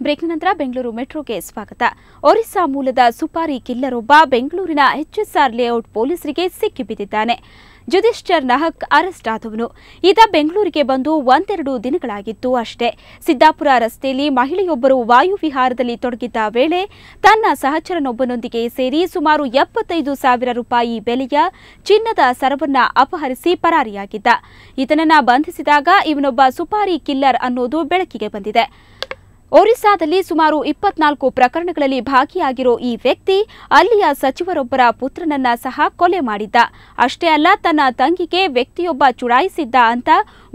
Break ನಂತರ ಬೆಂಗಳೂರು ಮೆಟ್ರೋಗೆ ಸ್ವಾಗತ. ಒರಿಸ್ಸಾ ಮೂಲದ ಸುಪಾರಿ ಕಿಲ್ಲರೊಬ್ಬ ಬೆಂಗಳೂರಿನ ಎಚ್ಎಸ್ಆರ್ ಲೇಔಟ್ ಪೊಲೀಸರಿಗೆ ಸಿಕ್ಕಿಬಿದ್ದಿದ್ದಾನೆ. ಜುದಿಶ್ಚರ್ ನಹಕ್ ಅರೆಸ್ಟ್ ಆದವನು. ಈತ ಬೆಂಗಳೂರಿಗೆ ಬಂದು ಒಂದೆರಡು ದಿನಗಳಾಗಿತ್ತು ಅಷ್ಟೇ. ಸಿದ್ದಾಪುರ ರಸ್ತೆಯಲ್ಲಿ ಮಹಿಳೆಯೊಬ್ಬರು ವಾಯುವಿಹಾರದಲ್ಲಿ ತೊಡಗಿದ್ದ ವೇಳೆ ತನ್ನ ಸಹಚರನೊಬ್ಬನೊಂದಿಗೆ ಸೇರಿ ಸುಮಾರು 75,000 ರೂಪಾಯಿ ಬೆಲೆಯ ಚಿನ್ನದ ಸರವನ್ನ ಅಪಹರಿಸಿ ಪರಾರಿಯಾಗಿದ್ದ. ಈತನನ್ನ ಬಂಧಿಸಿದಾಗ ಇವನೊಬ್ಬ ಸುಪಾರಿ ಕಿಲ್ಲರ್ ಅನ್ನೋದು ಬೆಳಕಿಗೆ ಬಂದಿದೆ. ಒರಿಸ್ಸಾದಲ್ಲಿ ಸುಮಾರು 24 ಪ್ರಕರಣಗಳಲ್ಲಿ ಭಾಗಿಯಾಗಿರೋ ಈ ವ್ಯಕ್ತಿ ಅಲ್ಲಿಯ ಸಚಿವರೊಬ್ಬರ ಪುತ್ರನನ್ನ ಸಹ ಕೊಲೆ ಮಾಡಿದ್ದ. ಅಷ್ಟೇ ಅಲ್ಲ, ತನ್ನ ತಂಗಿಗೆ ವ್ಯಕ್ತಿಯೊಬ್ಬ ಚುಡಾಯಿಸಿದ್ದ ಅಂತ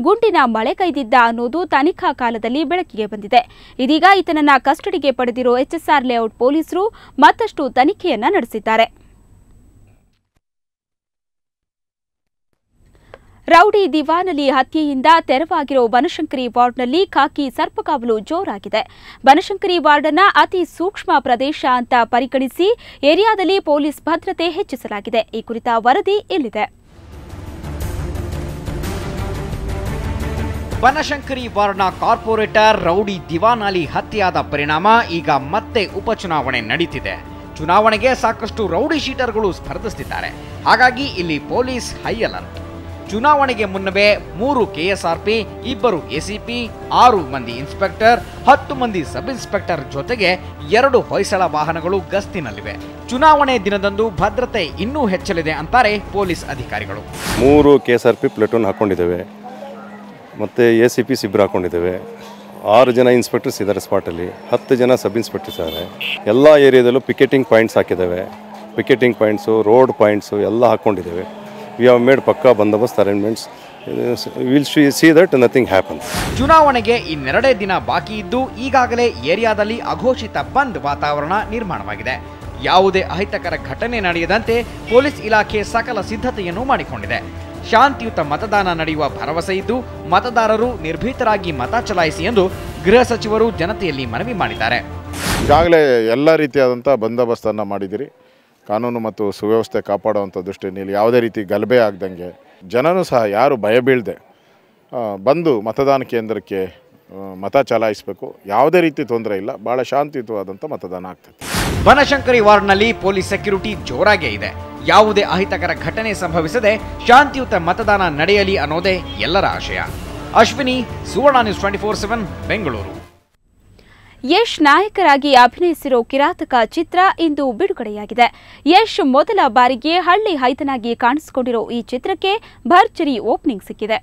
ಗುಂಡಿನ ಮಳೆಗೈದಿದ್ದ ಅನ್ನೋದು ತನಿಖಾ ಕಾಲದಲ್ಲಿ ಬೆಳಕಿಗೆ ಬಂದಿದೆ. ಇದೀಗ ಈತನನ್ನ ಕಸ್ಟಡಿಗೆ ಪಡೆದಿರೋ ಎಚ್ಎಸ್ಆರ್ ಲೇಔಟ್ ಪೊಲೀಸರು ಮತ್ತಷ್ಟು ತನಿಖೆಯನ್ನ ನಡೆಸಿದ್ದಾರೆ. ರೌಡಿ ದಿವಾನಲಿ ಹತ್ಯೆಯಿಂದ ತೆರವಾಗಿರೋ ಬನಶಂಕರಿ ವಾರ್ಡ್ನಲ್ಲಿ ಖಾಕಿ ಸರ್ಪಕಾವಲು ಜೋರಾಗಿದೆ. ಬನಶಂಕರಿ ವಾರ್ಡನ್ನ ಅತಿ ಸೂಕ್ಷ್ಮ ಪ್ರದೇಶ ಅಂತ ಪರಿಗಣಿಸಿ ಏರಿಯಾದಲ್ಲಿ ಪೊಲೀಸ್ ಭದ್ರತೆ ಹೆಚ್ಚಿಸಲಾಗಿದೆ. ಈ ಕುರಿತ ವರದಿ ಇಲ್ಲಿದೆ. ಬನಶಂಕರಿ ವಾರ್ಡ್ನ ಕಾರ್ಪೊರೇಟರ್ ರೌಡಿ ದಿವಾನಲಿ ಹತ್ಯೆಯಾದ ಪರಿಣಾಮ ಈಗ ಮತ್ತೆ ಉಪಚುನಾವಣೆ ನಡೀತಿದೆ. ಚುನಾವಣೆಗೆ ಸಾಕಷ್ಟು ರೌಡಿ ಶೀಟರ್ಗಳು ಸ್ಪರ್ಧಿಸುತ್ತಿದ್ದಾರೆ. ಹಾಗಾಗಿ ಇಲ್ಲಿ ಪೊಲೀಸ್ ಹೈ ಅಲರ್ಟ್. ಚುನಾವಣೆಗೆ ಮುನ್ನವೇ 3 ಕೆಎಸ್ಆರ್ಪಿ, 2 ಎಸಿಪಿ, 6 ಮಂದಿ ಇನ್ಸ್ಪೆಕ್ಟರ್, 10 ಮಂದಿ ಸಬ್ ಇನ್ಸ್ಪೆಕ್ಟರ್ ಜೊತೆಗೆ 2 ಹೊಯ್ಸಳ ವಾಹನಗಳು ಗಸ್ತಿನಲ್ಲಿವೆ. ಚುನಾವಣೆ ದಿನದಂದು ಭದ್ರತೆ ಇನ್ನೂ ಹೆಚ್ಚಲಿದೆ ಅಂತಾರೆ ಪೊಲೀಸ್ ಅಧಿಕಾರಿಗಳು. 3 ಕೆಎಸ್ಆರ್ಪಿ ಪ್ಲೇಟೂನ್ ಹಾಕೊಂಡಿದ್ದೇವೆ, ಮತ್ತು ಎಸಿಪಿ ಶಿಬಿರ ಹಾಕೊಂಡಿದ್ದೇವೆ. 6 ಜನ ಇನ್ಸ್ಪೆಕ್ಟರ್ಸ್ ಇದ್ದಾರೆ ಸ್ಪಾಟಲ್ಲಿ, 10 ಜನ ಸಬ್ ಇನ್ಸ್ಪೆಕ್ಟರ್ಸ್ ಇದ್ದಾರೆ. ಎಲ್ಲ ಏರಿಯಾದಲ್ಲೂ ಪಿಕೆಟಿಂಗ್ ಪಾಯಿಂಟ್ಸ್ ಹಾಕಿದ್ದೇವೆ. ಪಿಕೆಟಿಂಗ್ ಪಾಯಿಂಟ್ಸು, ರೋಡ್ ಪಾಯಿಂಟ್ಸು ಎಲ್ಲ ಹಾಕ್ಕೊಂಡಿದ್ದೇವೆ. We have made ಪಕ್ಕಾ ಬಂದೋಬಸ್ತ್ arrangements. We'll see that nothing happens. ಚುನಾವಣೆಗೆ ಇನ್ನೆರಡೇ ದಿನ ಬಾಕಿ ಇದ್ದು ಈಗಾಗಲೇ ಏರಿಯಾದಲ್ಲಿ ಅಘೋಷಿತ ಬಂದ್ ವಾತಾವರಣ ನಿರ್ಮಾಣವಾಗಿದೆ. ಯಾವುದೇ ಅಹಿತಕರ ಘಟನೆ ನಡೆಯದಂತೆ ಪೊಲೀಸ್ ಇಲಾಖೆ ಸಕಲ ಸಿದ್ಧತೆಯನ್ನು ಮಾಡಿಕೊಂಡಿದೆ. ಶಾಂತಿಯುತ ಮತದಾನ ನಡೆಯುವ ಭರವಸೆ ಇದ್ದು ಮತದಾರರು ನಿರ್ಭೀತರಾಗಿ ಮತ ಚಲಾಯಿಸಿ ಎಂದು ಗೃಹ ಸಚಿವರು ಜನತೆಯಲ್ಲಿ ಮನವಿ ಮಾಡಿದ್ದಾರೆ. ಈಗಾಗಲೇ ಎಲ್ಲ ರೀತಿಯಾದಂಥ ಬಂದೋಬಸ್ತನ್ನು ಮಾಡಿದಿರಿ. ಕಾನೂನು ಮತ್ತು ಸುವ್ಯವಸ್ಥೆ ಕಾಪಾಡುವಂಥ ದೃಷ್ಟಿಯಲ್ಲಿ ಯಾವುದೇ ರೀತಿ ಗಲಭೆ ಆಗದಂಗೆ ಜನನೂ ಸಹ ಯಾರು ಭಯ ಬೀಳದೆ ಬಂದು ಮತದಾನ ಕೇಂದ್ರಕ್ಕೆ ಮತ ಚಲಾಯಿಸಬೇಕು. ಯಾವುದೇ ರೀತಿ ತೊಂದರೆ ಇಲ್ಲ, ಭಾಳ ಶಾಂತಿಯುತವಾದಂಥ ಮತದಾನ ಆಗ್ತದೆ. ಬನಶಂಕರಿ ವಾರ್ಡ್ನಲ್ಲಿ ಪೊಲೀಸ್ ಸೆಕ್ಯೂರಿಟಿ ಜೋರಾಗೇ ಇದೆ. ಯಾವುದೇ ಅಹಿತಕರ ಘಟನೆ ಸಂಭವಿಸದೆ ಶಾಂತಿಯುತ ಮತದಾನ ನಡೆಯಲಿ ಅನ್ನೋದೇ ಎಲ್ಲರ ಆಶಯ. ಅಶ್ವಿನಿ, ಸುವರ್ಣ ನ್ಯೂಸ್ 24/7 ಬೆಂಗಳೂರು. ಯಶ್ ನಾಯಕರಾಗಿ ಅಭಿನಯಿಸಿರೋ ಕಿರಾತಕ ಚಿತ್ರ ಇಂದು ಬಿಡುಗಡೆಯಾಗಿದೆ. ಯಶ್ ಮೊದಲ ಬಾರಿಗೆ ಹಳ್ಳಿ ಹೈದನಾಗಿ ಕಾಣಿಸಿಕೊಂಡಿರೋ ಈ ಚಿತ್ರಕ್ಕೆ ಭರ್ಜರಿ ಓಪನಿಂಗ್ ಸಿಕ್ಕಿದೆ.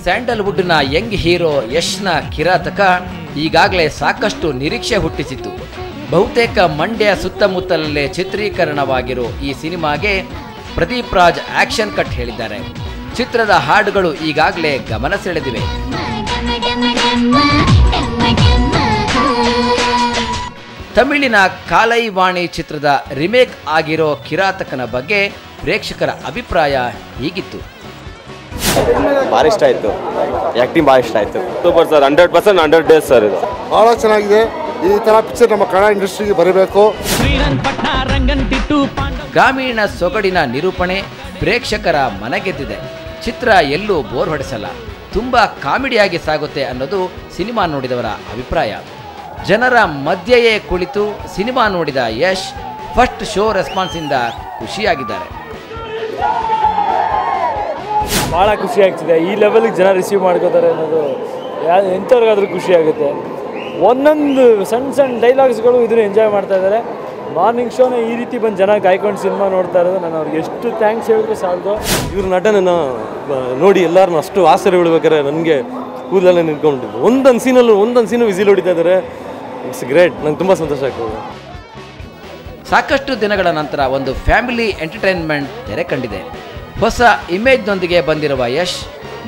ಸ್ಯಾಂಡಲ್ವುಡ್ನ ಯಂಗ್ ಹೀರೋ ಯಶ್ನ ಕಿರಾತಕ ಈಗಾಗಲೇ ಸಾಕಷ್ಟು ನಿರೀಕ್ಷೆ ಹುಟ್ಟಿಸಿತ್ತು. ಬಹುತೇಕ ಮಂಡ್ಯ ಸುತ್ತಮುತ್ತಲಲ್ಲೇ ಚಿತ್ರೀಕರಣವಾಗಿರೋ ಈ ಸಿನಿಮಾಗೆ ಪ್ರದೀಪ್ ರಾಜ್ ಆಕ್ಷನ್ ಕಟ್ ಹೇಳಿದ್ದಾರೆ. ಚಿತ್ರದ ಹಾಡುಗಳು ಈಗಾಗಲೇ ಗಮನ ಸೆಳೆದಿವೆ. ತಮಿಳಿನ ಕಾಲೈವಾಣಿ ಚಿತ್ರದ ರಿಮೇಕ್ ಆಗಿರೋ ಕಿರಾತಕನ ಬಗ್ಗೆ ಪ್ರೇಕ್ಷಕರ ಅಭಿಪ್ರಾಯ ಹೀಗಿತ್ತು. ಭಾಳ ಇಷ್ಟ ಆಯಿತು, ಆ್ಯಕ್ಟಿಂಗ್ ಭಾಳ ಇಷ್ಟ ಆಯಿತು. Super sir, 100% 100 days sir. ಇದು ಭಾಳ ಚೆನ್ನಾಗಿದೆ. ಈ ಥರ ಪಿಕ್ಚರ್ ನಮ್ಮ ಕನ್ನಡ ಇಂಡಸ್ಟ್ರಿಗೆ ಬರಬೇಕು. ಗ್ರಾಮೀಣ ಸೊಗಡಿನ ನಿರೂಪಣೆ ಪ್ರೇಕ್ಷಕರ ಮನಗೆದ್ದಿದೆ. ಚಿತ್ರ ಎಲ್ಲೂ ಬೋರ್ ಹೊಡೆಸಲ್ಲ, ತುಂಬಾ ಕಾಮಿಡಿಯಾಗಿ ಸಾಗುತ್ತೆ ಅನ್ನೋದು ಸಿನಿಮಾ ನೋಡಿದವರ ಅಭಿಪ್ರಾಯ. ಜನರ ಮಧ್ಯೆಯೇ ಕುಳಿತು ಸಿನಿಮಾ ನೋಡಿದ ಯಶ್ ಫಸ್ಟ್ ಶೋ ರೆಸ್ಪಾನ್ಸಿಂದ ಖುಷಿಯಾಗಿದ್ದಾರೆ. ಭಾಳ ಖುಷಿ ಆಗ್ತಿದೆ. ಈ ಲೆವೆಲ್ಗೆ ಜನ ರಿಸೀವ್ ಮಾಡ್ಕೋತಾರೆ ಅನ್ನೋದು ಎಂಥವ್ರಿಗಾದ್ರೂ ಖುಷಿ ಆಗುತ್ತೆ. ಒಂದೊಂದು ಸಣ್ಣ ಡೈಲಾಗ್ಸ್ಗಳು ಇದನ್ನು ಎಂಜಾಯ್ ಮಾಡ್ತಾ ಇದ್ದಾರೆ. ಮಾರ್ನಿಂಗ್ ಶೋನ ಈ ರೀತಿ ಬಂದು ಜನ ಕಾಯ್ಕೊಂಡು ಸಿನಿಮಾ ನೋಡ್ತಾ ಇರೋದು ನಾನು ಅವ್ರಿಗೆ ಎಷ್ಟು ಥ್ಯಾಂಕ್ಸ್ ಹೇಳಿದ್ರೆ ಸಾಲದು. ಇವ್ರ ನಟನನ್ನು ನೋಡಿ ಎಲ್ಲರನ್ನೂ ಅಷ್ಟು ಆಸರೆ ಬಿಡ್ಬೇಕಾದ್ರೆ ನನಗೆ ಕೂದಲಲ್ಲೇ ನಿಂತ್ಕೊಂಡಿದ್ದು. ಒಂದೊಂದು ಸೀನು ವಿಸಿಲ್ ಹೊಡಿತಾ ಇದ್ದಾರೆ. It's great. ನಂಗೆ ತುಂಬ ಸಂತೋಷ ಆಗ್ತದೆ. ಸಾಕಷ್ಟು ದಿನಗಳ ನಂತರ ಒಂದು ಫ್ಯಾಮಿಲಿ ಎಂಟರ್ಟೈನ್ಮೆಂಟ್ ತೆರೆ ಕಂಡಿದೆ. ಹೊಸ ಇಮೇಜ್ನೊಂದಿಗೆ ಬಂದಿರುವ ಯಶ್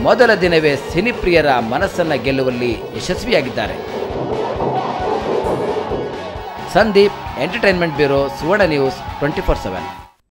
ಮೊದಲ ದಿನವೇ ಸಿನಿಪ್ರಿಯರ ಮನಸ್ಸನ್ನು ಗೆಲ್ಲುವಲ್ಲಿ ಯಶಸ್ವಿಯಾಗಿದ್ದಾರೆ. ಸಂದೀಪ್, ಎಂಟರ್ಟೈನ್ಮೆಂಟ್ ಬ್ಯೂರೋ, ಸುವರ್ಣ ನ್ಯೂಸ್ 24/7.